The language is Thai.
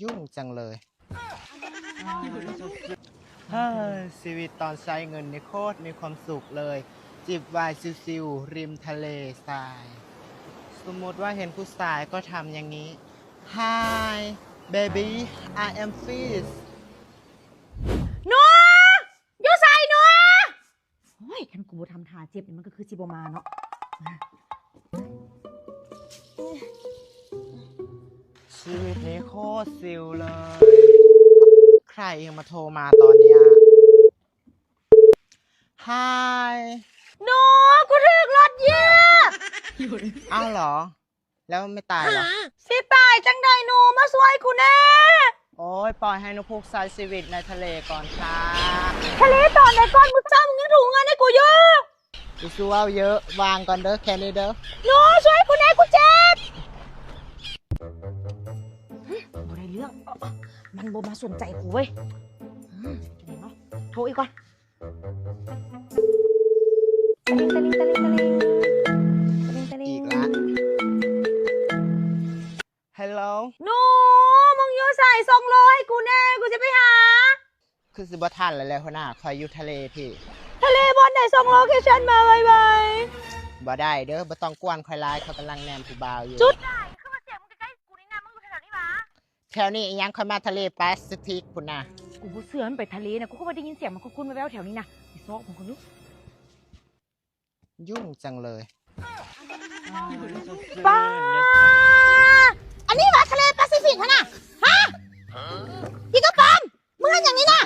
ยุ่งจังเลยชีวิตตอนใช้เงินในโคตรมีความสุขเลย จิบไวน์ซิวๆริมทะเลทราย สมมติว่าเห็นผู้ชายก็ทำอย่างนี้ Hi baby I am fish นัวอยู่ใส่นัวโอ้ยคันกูทำท่าเจ็บนี่มันก็คือจิบมาเนาะชีวิตนี้โคตรซิวเลย ใครยังมาโทรมาตอนเนี้ย Hi นัวกูถึกรถเหยียบ อ้าวเหรอ แล้วไม่ตายเหรอ สิตายจังใดหนูมาช่วยกูแน่ โอ้ยปล่อยให้นกพุกใช้ชีวิตในทะเลก่อนค่ะ ทะเลตอนไหนก่อนมึงซ้ำมึงยังถูกเงินให้กูเยอะ กูสู้เอาเยอะ วางก่อนเด้อแค่นี้เด้อ หนูช่วยกูแน่กูเจ็บบ่ได้เรื่องมันบ่มาสนใจกูเว้ยจะไหนเนาะโทรอีกก่อนตะลิงตะลิงตะลิงตะลิงตะลิงตะลิ อี ง กละ Hello หนูมึงอยู่ใส่ส่งโลให้กูแน่กูจะไปหา คือสิบ่ทันแล้วหัวหน้าคอยอยู่ทะเลพี่ ทะเลบนไหนส่งโลเคชั่นมาบายบาย บ่ได้เด้อบ่ต้องกวนคอยไลน์เขากำลังแนมผู้บ่าวอยู่ จุดไหนคือมาเสียงมึงใกล้ๆกูนี่นะมึงอยู่แถวๆนี้มา แถวนี้อีหยังคอยมาทะเลแปซิฟิกพุ่นน่ะ กูบ่เสือมันไปทะเลนะกูก็ไม่ได้ยินเสียงมันคุ้นๆมาแววแถวนี้นะไอ้ซอกของคนลุก ยุ่งจังเลย ป้าอันนี้ว่าทะเลแปซิฟิกฮะน่ะฮะพี่กระป๋อมมึงเห็นอย่างนี้นะ